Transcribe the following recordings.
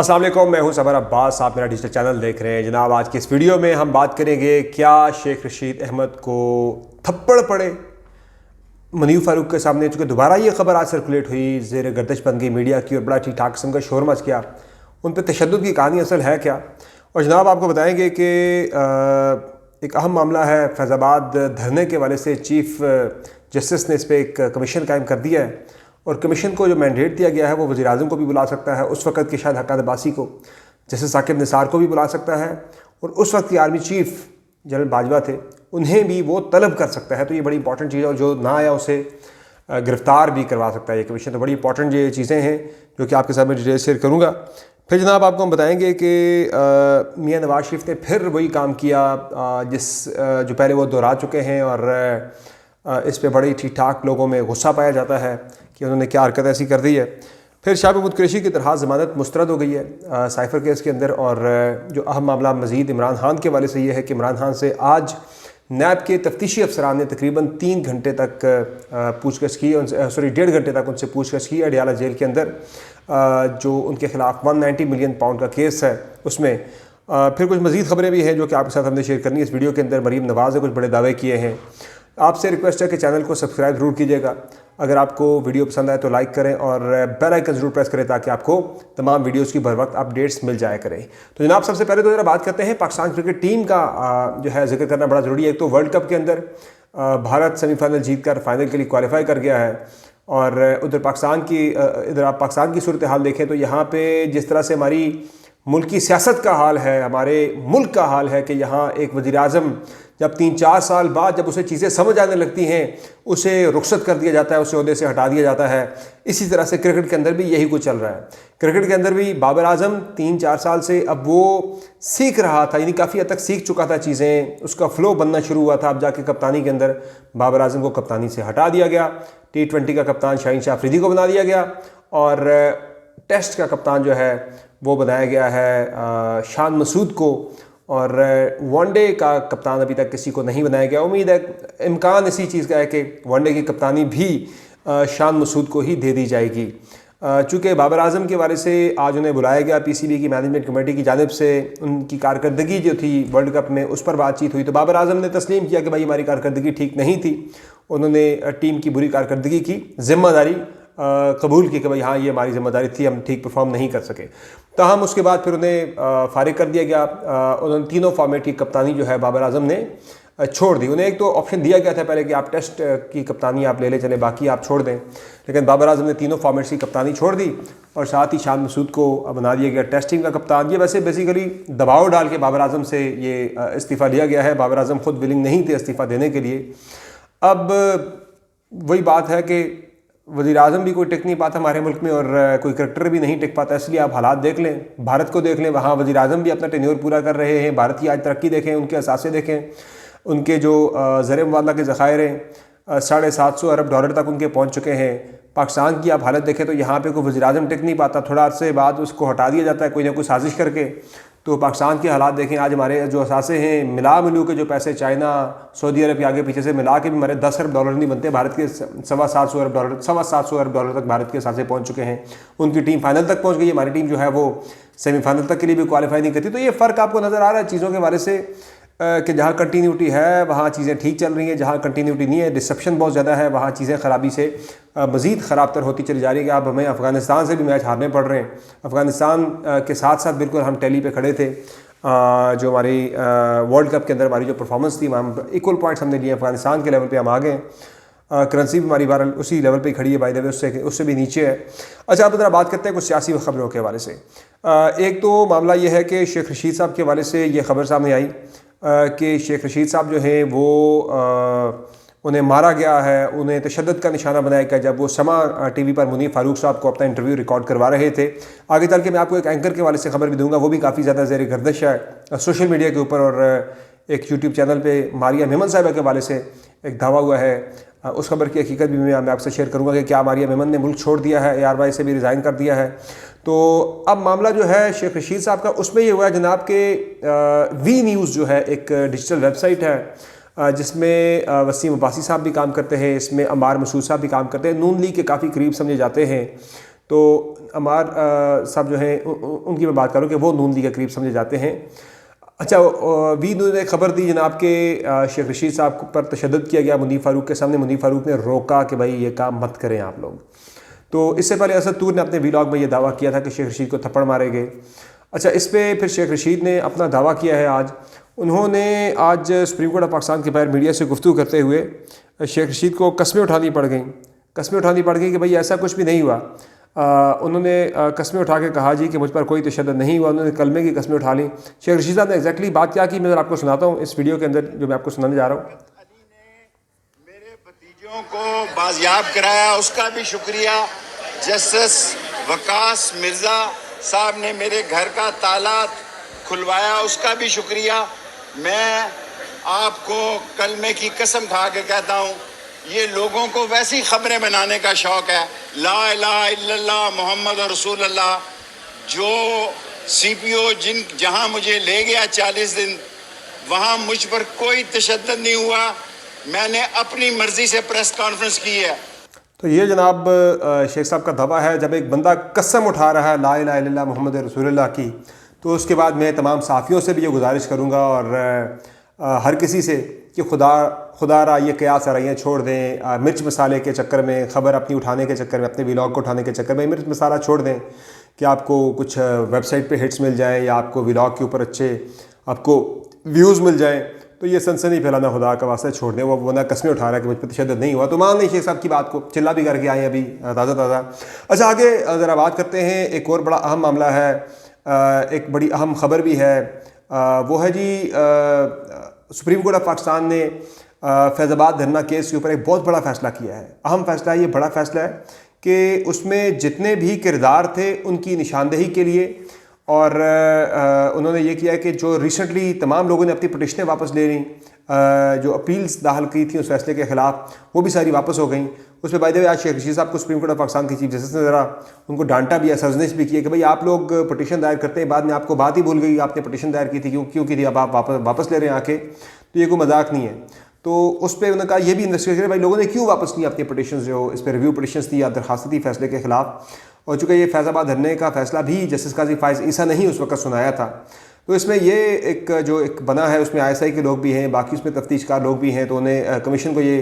अस्सलाम वालेकुम, मैं हूं सबर अब्बास। आप मेरा डिजिटल चैनल देख रहे हैं। जनाब, आज की इस वीडियो में हम बात करेंगे क्या शेख रशीद अहमद को थप्पड़ पड़े मुनीर फारूक के सामने। चूँकि दोबारा ये खबर आज सर्कुलेट हुई, ज़ेर गर्दश बन गई मीडिया की और बड़ा ठीक ठाक किस्म का शोर मच गया। उन पर तशद्दुद की कहानी असल है क्या। और जनाब आपको बताएंगे कि एक अहम मामला है फैज़ाबाद धरने के वाले से चीफ जस्टिस ने इस पर एक कमीशन कायम कर दिया है। और कमीशन को जो मैंडेट दिया गया है वो वज़ीर आज़म को भी बुला सकता है, उस वक़्त के शायद हक़ान अब्बासी को, जैसे साकिब निसार को भी बुला सकता है, और उस वक्त की आर्मी चीफ जनरल बाजवा थे उन्हें भी वो तलब कर सकता है। तो ये बड़ी इंपॉर्टेंट चीज़ है, और जो ना आया उसे गिरफ़्तार भी करवा सकता है ये कमीशन। तो बड़ी इंपॉर्टेंट ये चीज़ें हैं जो कि आपके साथ मैं डिटेल शेयर करूँगा। फिर जनाब आपको हम बताएंगे कि मियाँ नवाज शरीफ ने फिर वही काम किया जो पहले वो दोहरा चुके हैं, और इस पे बड़ी ठीक ठाक लोगों में गुस्सा पाया जाता है कि उन्होंने क्या हरकत ऐसी कर दी है। फिर शाह महमूद कुरैशी की तरह ज़मानत मुस्तरद हो गई है साइफ़र केस के अंदर। और जो अहम मामला मज़ीद इमरान खान के वाले से ये है कि इमरान खान से आज नैब के तफ्तीशी अफसरान ने तकरीबन 3 घंटे तक पूछगछ की, 1.5 घंटे तक उनसे पूछगछ की अडियाला जेल के अंदर। जो उनके ख़िलाफ़ 190 मिलियन पाउंड का केस है उसमें। फिर कुछ मज़ीद ख़बरें भी हैं जो कि आपके साथ हमने शेयर करनी है इस वीडियो के अंदर। मरीम नवाज़ ने कुछ बड़े दावे किए हैं। आपसे रिक्वेस्ट है कि चैनल को सब्सक्राइब ज़रूर कीजिएगा। अगर आपको वीडियो पसंद आए तो लाइक करें और बेल आइकन ज़रूर प्रेस करें ताकि आपको तमाम वीडियोस की बर वक्त अपडेट्स मिल जाया करें। तो जनाब सबसे पहले तो ज़रा बात करते हैं पाकिस्तान क्रिकेट टीम का जो है जिक्र करना बड़ा ज़रूरी है। एक तो वर्ल्ड कप के अंदर भारत सेमीफाइनल जीत कर फाइनल के लिए क्वालिफाई कर गया है। और इधर आप पाकिस्तान की सूरत हाल देखें तो यहाँ पर जिस तरह से हमारी मुल्क की सियासत का हाल है, हमारे मुल्क का हाल है कि यहाँ एक वज़ीर आज़म जब 3-4 साल बाद जब उसे चीज़ें समझ आने लगती हैं उसे रुखसत कर दिया जाता है, उसे ओहदे से हटा दिया जाता है। इसी तरह से क्रिकेट के अंदर भी यही कुछ चल रहा है। क्रिकेट के अंदर भी बाबर आजम 3-4 साल से अब वो सीख रहा था, यानी काफ़ी हद तक सीख चुका था चीज़ें, उसका फ़्लो बनना शुरू हुआ था। अब जाके कप्तानी के अंदर बाबर आजम को कप्तानी से हटा दिया गया, T20 का कप्तान शाहीन शाह अफरीदी को बना दिया गया, और टेस्ट का कप्तान जो है वो बनाया गया है शान मसूद को, और वनडे का कप्तान अभी तक किसी को नहीं बनाया गया। उम्मीद है, इम्कान इसी चीज़ का है कि वनडे की कप्तानी भी शान मसूद को ही दे दी जाएगी। चूँकि बाबर आजम के बारे से आज उन्हें बुलाया गया PCB की मैनेजमेंट कमेटी की जानिब से, उनकी कारकर्दगी जो थी वर्ल्ड कप में उस पर बातचीत हुई। तो बाबर आजम ने तस्लीम किया कि भाई हमारी कारकर्दगी ठीक नहीं थी। उन्होंने टीम की बुरी कारकर्दगी की जिम्मेदारी कबूल की कि भाई हाँ ये हमारी ज़िम्मेदारी थी, हम ठीक परफॉर्म नहीं कर सके। ताहम उसके बाद फिर उन्हें फारिग कर दिया गया। उन्होंने तीनों फॉर्मेट की कप्तानी जो है बाबर आजम ने छोड़ दी। उन्हें एक तो ऑप्शन दिया गया था पहले कि आप टेस्ट की कप्तानी आप ले लें, चले बाकी आप छोड़ दें, लेकिन बाबर आजम ने तीनों फॉर्मेट्स की कप्तानी छोड़ दी और साथ ही शान मसूद को बना दिया गया टेस्ट टीम का कप्तान। ये वैसे बेसिकली दबाव डाल के बाबर आजम से ये इस्तीफ़ा लिया गया है। बाबर आजम खुद विलिंग नहीं थे इस्तीफ़ा देने के लिए। अब वही बात है कि वज़ीर आज़म भी कोई टिक नहीं पाता हमारे मुल्क में, और कोई क्रिकेटर भी नहीं टिक पाता। इसलिए आप हालात देख लें, भारत को देख लें, वहाँ वज़ीर आज़म भी अपना टेन्योर पूरा कर रहे हैं। भारत की आज तरक्की देखें, उनके असासे देखें, उनके जो ज़र मुबादला के ज़खायर हैं $750 अरब तक उनके पहुँच चुके हैं। पाकिस्तान की आप हालत देखें तो यहाँ पर कोई वज़ीर आज़म टिक नहीं पाता, थोड़ा अर्से बाद उसको हटा दिया जाता है कोई ना कोई साजिश करके। तो पाकिस्तान के हालात देखें, आज हमारे जो असासे हैं, मिला मिलू के जो पैसे चाइना सऊदी अरब के आगे पीछे से मिला के भी हमारे $10 अरब नहीं बनते। भारत के $750 अरब तक भारत के असासे पहुंच चुके हैं। उनकी टीम फाइनल तक पहुंच गई है, हमारी टीम जो है वो सेमीफाइनल तक के लिए भी क्वालिफाई नहीं करती। तो ये फ़र्क आपको नज़र आ रहा है चीज़ों के बारे से कि जहाँ कंटिन्यूटी है वहाँ चीज़ें ठीक चल रही हैं, जहाँ कंटिन्यूटी नहीं है, डिसप्शन बहुत ज़्यादा है, वहाँ चीज़ें ख़राबी से मज़ीद ख़राब तर होती चली जा रही है। कि अब हमें अफ़गानिस्तान से भी मैच हारने पड़ रहे हैं। अफ़गानिस्तान के साथ साथ बिल्कुल हम टेली पे खड़े थे। जो हमारी वर्ल्ड कप के अंदर हमारी जो परफॉर्मेंस थी, हम इक्वल पॉइंट्स हमने लिए, अफ़गानिस्तान के लेवल पे हम आ गए। करेंसी भी हमारी बार उसी लेवल पे ही खड़ी है, बाय द वे उससे भी नीचे है। अच्छा, अब ज़रा बात करते हैं कुछ सियासी खबरों के हवाले से। एक तो मामला ये है कि शेख रशीद साहब के हवाले से ये खबर सामने आई कि शेख रशीद साहब जो हैं वो उन्हें मारा गया है, उन्हें तशद्दुद का निशाना बनाया गया जब वो समा TV पर मुनीर फारूक साहब को अपना इंटरव्यू रिकॉर्ड करवा रहे थे। आगे चल के मैं आपको एक एंकर के वाले से खबर भी दूंगा, वो भी काफ़ी ज़्यादा ज़ेर गर्दिश है सोशल मीडिया के ऊपर। और एक YouTube चैनल पे मारिया मेमन साहिबा के वाले से एक दावा हुआ है, उस खबर की हकीकत भी मैं आपसे शेयर करूँगा कि क्या मारिया मेमन ने मुल्क छोड़ दिया है, ARY से भी रिज़ाइन कर दिया है। तो अब मामला जो है शेख रशीद साहब का, उसमें ये हुआ है जनाब के वी न्यूज़ जो है एक डिजिटल वेबसाइट है जिसमें वसीम अब्बासी साहब भी काम करते हैं, इसमें अमार मसूद साहब भी काम करते हैं, नून लीग के काफ़ी करीब समझे जाते हैं। तो अमार साहब जो हैं उनकी मैं बात करूँ कि वो नून लीग के करीब समझे जाते हैं। अच्छा, वी न्यूज़ ने खबर दी जनाब के शेख रशीद साहब पर तशद्दुद किया गया मुनीर फ़ारूक के सामने। मुनीर फ़ारूक ने रोका कि भाई ये काम मत करें आप लोग। तो इससे पहले असद तूर ने अपने वीलॉग में ये दावा किया था कि शेख रशीद को थप्पड़ मारे गए। अच्छा, इस पर फिर शेख रशीद ने अपना दावा किया है आज। उन्होंने आज सुप्रीम कोर्ट ऑफ पाकिस्तान के बाहर मीडिया से गुफ्तगू करते हुए शेख रशीद को कस्में उठानी पड़ गई। कस्में उठानी पड़ गई कि भाई ऐसा कुछ भी नहीं हुआ। उन्होंने कस्में उठा के कहा जी कि मुझ पर कोई तशद्दुद नहीं हुआ। उन्होंने कलमे की कस्में उठा ली। शेख रशीद साहब ने एग्जैक्टली बात क्या की मैं आपको सुनाता हूँ इस वीडियो के अंदर जो मैं आपको सुनाने जा रहा हूँ। मेरे भतीजों को बाजियाब कराया, उसका भी शुक्रिया। जस्टिस वकास मिर्ज़ा साहब ने मेरे घर का ताला खुलवाया, उसका भी शुक्रिया। मैं आपको कलमे की कसम खा के कहता हूँ, ये लोगों को वैसी खबरें बनाने का शौक़ है, ला इलाहा इल्लल्लाह मोहम्मद रसूलुल्लाह। जो CPO जहाँ मुझे ले गया 40 दिन, वहाँ मुझ पर कोई तशद्दुद नहीं हुआ। मैंने अपनी मर्ज़ी से प्रेस कॉन्फ्रेंस की है। तो ये जनाब शेख साहब का दावा है। जब एक बंदा कसम उठा रहा है ला इलाहा इल्लल्लाह मोहम्मद रसूलुल्लाह की, तो उसके बाद मैं तमाम साफ़ियों से भी ये गुजारिश करूँगा और हर किसी से कि खुदा रा ये क़यास आराइयाँ छोड़ दें। मिर्च मसाले के चक्कर में, ख़बर अपनी उठाने के चक्कर में, अपने व्लॉग को उठाने के चक्कर में मिर्च मसाला छोड़ दें कि आपको कुछ वेबसाइट पे हिट्स मिल जाए या आपको व्लॉग के ऊपर अच्छे आपको व्यूज़ मिल जाएँ। तो ये सनसनी फैलाना खुदा का वास्ता छोड़ दें। वो वरना कस्में उठा रहा है कि मुझ पर तशद्दुद नहीं हुआ। तो मान नहीं शेख साहब की बात को, चिल्ला भी करके आए अभी ताज़ा। अच्छा, आगे ज़रा बात करते हैं। एक और बड़ा अहम मामला है, एक बड़ी अहम ख़बर भी है। वो है जी सुप्रीम कोर्ट ऑफ पाकिस्तान ने फैज़ाबाद धरना केस के ऊपर एक बहुत बड़ा फ़ैसला किया है। अहम फ़ैसला है, ये बड़ा फ़ैसला है कि उसमें जितने भी किरदार थे उनकी निशानदेही के लिए, और उन्होंने ये किया कि जो रिसेंटली तमाम लोगों ने अपनी पटिशनें वापस ले ली, जो अपील्स दाखिल की थी उस फैसले के ख़िलाफ़, वो भी सारी वापस हो गई। उस पर बाय द वे आज शेख रशीद साहब को सुप्रीम कोर्ट ऑफ पाकिस्तान के चीफ जस्टिस ने ज़रा उनको डांटा भी है, सर्जनिश भी किया कि भाई आप लोग पटिशन दायर करते हैं, बाद में आपको बात ही भूल गई आपने पटिशन दायर की थी, क्यों की थी, अब आप वापस ले रहे हैं आके, तो ये कोई मजाक नहीं है। तो उस पर उन्होंने कहा ये भी इन्वेस्टिगेट करें भाई लोगों ने क्यों वापस की अपनी पटिशन, जो इस पर रिव्यू पटिशन थी या दरखास्त थी फैसले के ख़िलाफ़। और चूँकि ये फैज़ाबाद धरने का फ़ैसला भी जस्टिस काजी फ़ाइज़ ईसा ने ही उस वक्त सुनाया था, तो इसमें ये एक जो एक बना है उसमें ISI के लोग भी हैं, बाकी उसमें तफ्तीशकार लोग भी हैं। तो उन्हें कमीशन को ये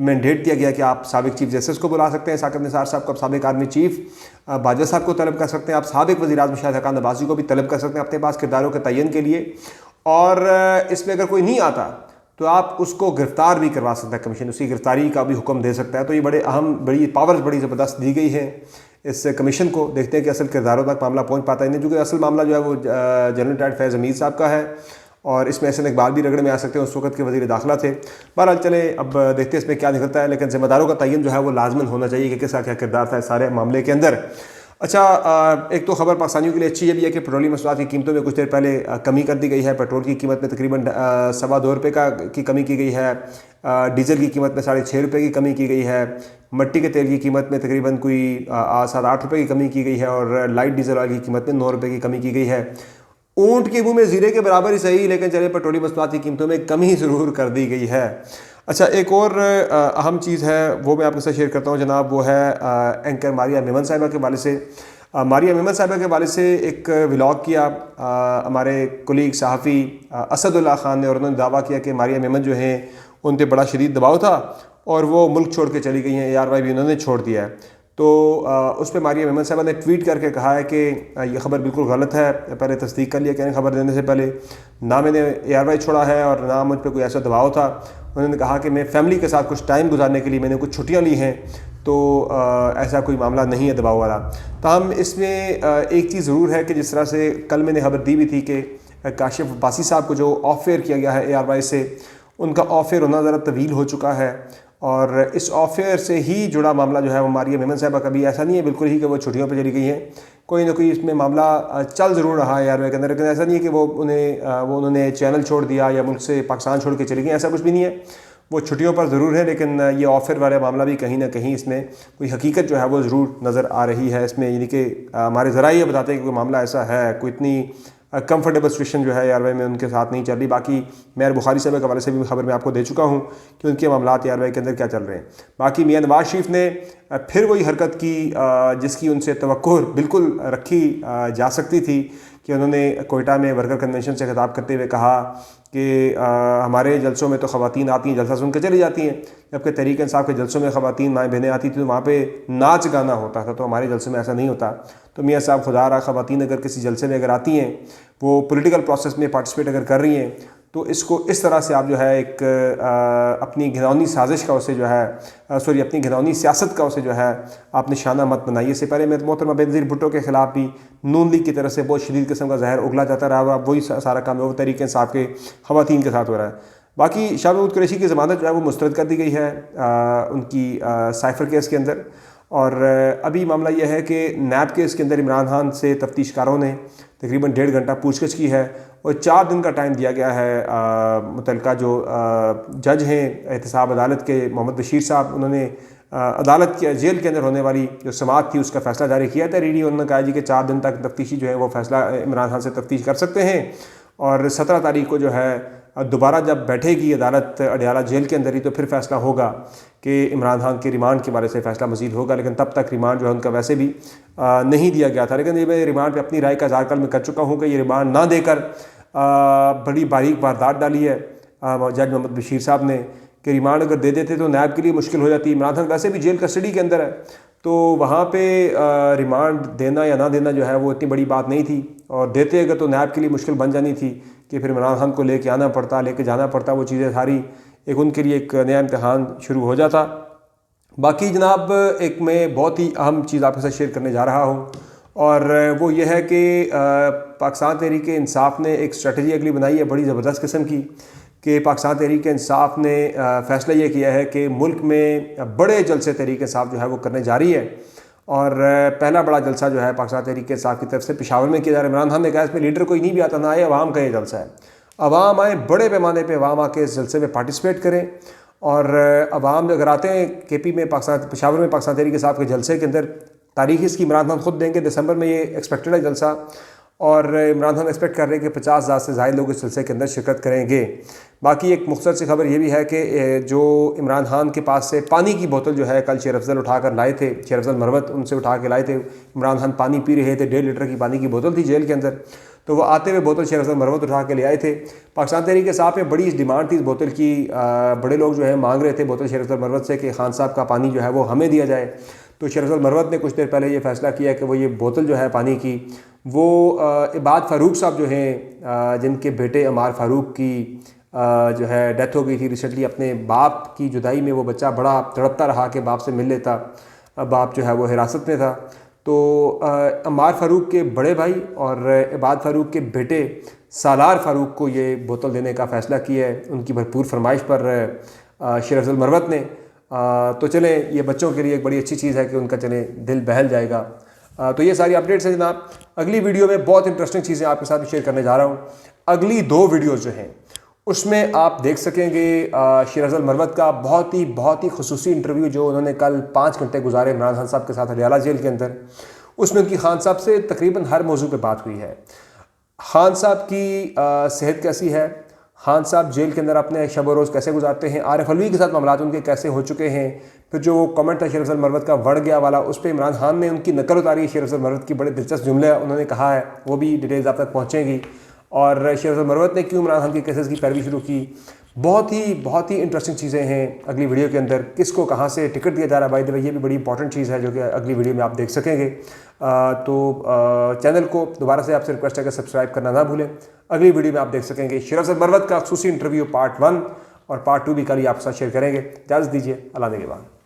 मैंडेट दिया गया कि आप साबिक चीफ जस्टिस को बुला सकते हैं, साकिब निसार साहब को, आप साबिक आर्मी चीफ बाजवा साहब को तलब कर सकते हैं, आप साबिक वज़ीर आज़म शाहिद हक़ान नवाज़ी को भी तलब कर सकते हैं अपने पास किरदारों के तयन के लिए। और इसमें अगर कोई नहीं आता तो आप उसको गिरफ़्तार भी करवा सकता है कमीशन, उसकी गिरफ्तारी का भी हुक्म दे सकता है। तो ये बड़े अहम, बड़ी पावर्स बड़ी ज़बरदस्त दी गई है इस कमीशन को। देखते हैं कि असल किरदारों तक मामला पहुंच पाता है नहीं, क्योंकि असल मामला जो है वो जनरल रिटायर्ड फैज़ हमीद साहब का है और इसमें एहसन इकबाल भी रगड़े में आ सकते हैं, उस वक्त के वज़ीर दाखिला थे। बहरहाल चले अब देखते हैं इसमें क्या निकलता है, लेकिन ज़िम्मेदारों का तयन जो है वो लाजमन होना चाहिए कि किसका क्या किरदार था इस सारे मामले के अंदर। अच्छा, एक तो खबर पाकिस्तानियों के लिए अच्छी ये भी है कि पेट्रोलियम मसनूआत की कीमतों में कुछ देर पहले कमी कर दी गई है। पेट्रोल की कीमत में तकरीबन ₹2.25 की कमी की गई है, डीजल की कीमत में ₹6.5 की कमी की गई है, मिट्टी के तेल की कीमत में तकरीबन कोई ₹7-8 की कमी की गई है, और लाइट डीजल ऑयल की कीमत में ₹9 की कमी की गई है। ऊँट के मुँह में ज़ीरे के बराबर ही सही, लेकिन चले पेट्रोलियम मसनूआत की कीमतों में कमी ज़रूर कर दी गई है। अच्छा, एक और अहम चीज़ है वो मैं आपके साथ शेयर करता हूँ जनाब, वो है एंकर मारिया मेमन साहिबा के वाले से। मारिया मेमन साहिबा के वाले से एक व्लॉग किया हमारे कोलीग सहाफ़ी असदुल्ला ख़ान ने, और उन्होंने दावा किया कि मारिया मेमन जो हैं उन पर बड़ा शदीद दबाव था और वो मुल्क छोड़ के चली गई हैं, ARY भी उन्होंने छोड़ दिया है। तो उस पर मारिया मेमन साहिबा ने ट्वीट करके कहा है कि ये ख़बर बिल्कुल गलत है, पहले तस्दीक कर लिया कि खबर देने से पहले, ना मैंने ARY छोड़ा है और ना मुझ पर कोई ऐसा दबाव था। उन्होंने कहा कि मैं फैमिली के साथ कुछ टाइम गुजारने के लिए मैंने कुछ छुट्टियां ली हैं, तो ऐसा कोई मामला नहीं है दबाव वाला। ताहम इसमें एक चीज़ ज़रूर है कि जिस तरह से कल मैंने खबर दी भी थी कि काशिफ अब्बासी साहब को जो ऑफ फेयर किया गया है ARY से, उनका ऑफ फेयर होना ज़रा तवील हो चुका है, और इस ऑफ फेयर से ही जुड़ा मामला जो है वो मारिया मेमन साहिबा का भी ऐसा नहीं है बिल्कुल ही कि वो छुट्टियों पर चली गई हैं, कोई ना कोई इसमें मामला चल ज़रूर रहा है ARY के अंदर, लेकिन ऐसा नहीं है कि वो उन्होंने चैनल छोड़ दिया या मुल्क से पाकिस्तान छोड़ के चली गई, ऐसा कुछ भी नहीं है। वो छुट्टियों पर ज़रूर है, लेकिन ये ऑफर वाला मामला भी कहीं ना कहीं इसमें कोई हकीकत जो है वो ज़रूर नज़र आ रही है इसमें, यानी कि हमारे ज़राए ये बताते हैं कि कोई मामला ऐसा है, कोई इतनी कंफर्टेबल सिचुएशन जो है यार भाई में उनके साथ नहीं चल रही। बाकी मैं बुखारी साहब के हवाले से भी खबर मैं आपको दे चुका हूँ कि उनके मामलात यार भाई के अंदर क्या चल रहे हैं। बाकी मियां नवाज शरीफ ने फिर वही हरकत की जिसकी उनसे तवक्को बिल्कुल रखी जा सकती थी कि उन्होंने कोयटा में वर्कर कन्वेंशन से खिताब करते हुए कहा कि हमारे जलसों में तो ख़वातीन आती हैं, जलसा सुन के चली जाती हैं, जबकि तहरीक इंसाफ के जलसों में ख़वातीन माएँ बहनें आती थी तो वहाँ पे नाच गाना होता था, तो हमारे जलसों में ऐसा नहीं होता। तो मियाँ साहब खुदा रहा ख़वातीन अगर किसी जलसे में अगर आती हैं, वो पॉलिटिकल प्रोसेस में पार्टिसिपेट अगर कर रही हैं, तो इसको इस तरह से आप जो है एक अपनी घिनौनी साजिश का उसे जो है अपनी घिनौनी सियासत का उसे जो है आप निशाना मत बनाइए। इससे पहले मोहतरमा बेनज़ीर भुट्टो के ख़िलाफ़ भी नून लीग की तरफ से बहुत शदीद किस्म का जहर उगला जाता रहा। अब वही सारा काम है वो तहरीक इंसाफ के ख़वातीन के साथ हो रहा है। बाकी शाह महमूद कुरैशी की ज़मानत जो है वो मुस्तरद कर दी गई है उनकी साइफ़र केस के अंदर। और अभी मामला यह है कि नैब केस के अंदर इमरान खान से तफ्तीशकारों ने तकरीबन 1.5 घंटा पूछगछ की है और 4 दिन का टाइम दिया गया है। मुतल्लिका जो जज हैं एहतसाब अदालत के मोहम्मद बशीर साहब, उन्होंने अदालत के जेल के अंदर होने वाली जो समाअत थी उसका फ़ैसला जारी किया था। रीडी उन्होंने कहा जी कि 4 दिन तक तफ्तीशी जो है वो फ़ैसला इमरान खान से तफ्तीश कर सकते हैं और 17 तारीख को जो है दोबारा जब बैठेगी अदालत अडयाला जेल के अंदर ही तो फिर फैसला होगा कि इमरान खान के रिमांड के बारे से फ़ैसला मज़ीद होगा। लेकिन तब तक रिमांड जो है उनका वैसे भी नहीं दिया गया था। लेकिन ये मैं रिमांड पे अपनी राय का इज़हार कल मैं कर चुका हूँ कि ये रिमांड ना देकर बड़ी बारीक वारदात डाली है जज मोहम्मद बशीर साहब ने कि रिमांड अगर दे देते तो नैब के लिए मुश्किल हो जाती। इमरान खान वैसे भी जेल कस्टडी के अंदर है, तो वहाँ पे रिमांड देना या ना देना जो है वो इतनी बड़ी बात नहीं थी, और देते अगर तो नैब के लिए मुश्किल बन जानी थी कि फिर इमरान खान को लेके आना पड़ता, लेके जाना पड़ता, वो चीज़ें सारी एक उनके लिए एक नया इम्तहान शुरू हो जाता। बाकी जनाब एक मैं बहुत ही अहम चीज़ आपके साथ शेयर करने जा रहा हूँ और वो ये है कि पाकिस्तान तहरीक इंसाफ ने एक स्ट्रेटजी अगली बनाई है बड़ी ज़बरदस्त किस्म की कि पाकिस्तान तहरीक इंसाफ ने फ़ैसला ये किया है कि मुल्क में बड़े जलसे तहरीक इंसाफ जो है वो करने जा रही है। और पहला बड़ा जलसा जो है पाकिस्तान तहरीक इंसाफ की तरफ से पेशावर में किया जा रहा है। इमरान खान ने कहा इसमें लीडर कोई नहीं भी आता, ना आए, अवाम का ये जलसा है, अवाम आए, बड़े पैमाने पे अवाम आके इस जलसे में पार्टिसिपेट करें। और अवाम अगर आते हैं KP में पेशावर में पाकिस्तान तहरीक इंसाफ के जलसे के अंदर, तारीख इसकी इमरान खान खुद देंगे, दिसंबर में ये एक्सपेक्टेड है जलसा, और इमरान खान एक्सपेक्ट कर रहे हैं कि 50,000 से ज़ायद लोग इस जलसे के अंदर शिरकत करेंगे। बाकी एक मुख्तसर सी खबर ये भी है कि जो इमरान खान के पास से पानी की बोतल जो है कल शेर अफजल उठा कर लाए थे, शेर अफजल मरवत उनसे उठा के लाए थे। इमरान खान पानी पी रहे थे, 1.5 लीटर की पानी की बोतल थी जेल के अंदर, तो वो आते हुए बोतल शेर अफजल मरवत उठा के ले आए थे। पाकिस्तान तहरीक इंसाफ में बड़ी डिमांड थी इस बोतल की, बड़े लोग जो है मांग रहे थे बोतल शेर अफजल मरवत से कि खान साहब का पानी जो है वो हमें दिया जाए। तो शेर अफजल मरवत ने कुछ देर पहले ये फ़ैसला किया कि वो ये बोतल जो है पानी की वो इबाद फ़ारूक साहब जो हैं जिनके बेटे अमार फ़ारूक की जो है डेथ हो गई थी रिसेंटली, अपने बाप की जुदाई में वो बच्चा बड़ा तड़पता रहा कि बाप से मिल लेता, बाप जो है वो हिरासत में था। तो अमार फ़ारूक के बड़े भाई और इबाद फ़ारूक के बेटे सालार फ़ारूक को ये बोतल देने का फ़ैसला किया है उनकी भरपूर फरमाइश पर शेर अफजल मरवत ने। तो चलें, ये बच्चों के लिए एक बड़ी अच्छी चीज़ है कि उनका चलें दिल बहल जाएगा। तो ये सारी अपडेट्स हैं जनाब। अगली वीडियो में बहुत इंटरेस्टिंग चीज़ें आपके साथ शेयर करने जा रहा हूँ। अगली 2 वीडियोज़ जो हैं उसमें आप देख सकेंगे शेर अफजल मरवत का बहुत ही खुसूसी इंटरव्यू जो उन्होंने कल 5 घंटे गुजारे इमरान खान साहब के साथ अडयाला जेल के अंदर। उसमें उनकी खान साहब से तकरीबन हर मौजू पे बात हुई है। खान साहब की सेहत कैसी है, खान साहब जेल के अंदर अपने शब व रोज़ कैसे गुजारते हैं, आरिफ अलवी के साथ मामलात उनके कैसे हो चुके हैं। फिर जो कमेंट था शेर अफजल मरवत का वड़ गया वाला, उस पर इमरान खान ने उनकी नकल उतारी। शेर अफजल मरवत की बड़े दिलचस्प जुमले उन्होंने कहा है, वो भी डिटेल्स आप तक पहुँचेंगी। और शेर अफजल मरवत ने क्यों इमरान खान के केसेस की पैरवी शुरू की, बहुत ही इंटरेस्टिंग चीज़ें हैं अगली वीडियो के अंदर। किसको कहाँ से टिकट दिया जा रहा है, बाय द वे ये भी बड़ी इंपॉर्टेंट चीज़ है जो कि अगली वीडियो में आप देख सकेंगे। चैनल को दोबारा से आपसे रिक्वेस्ट है कि सब्सक्राइब करना ना भूलें। अगली वीडियो में आप देख सकेंगे शेर अफजल मरवत का खुसूसी इंटरव्यू पार्ट 1 और पार्ट 2 भी कल ही आपके साथ शेयर करेंगे। इजाज़त दीजिए, अल्लाह के बाद।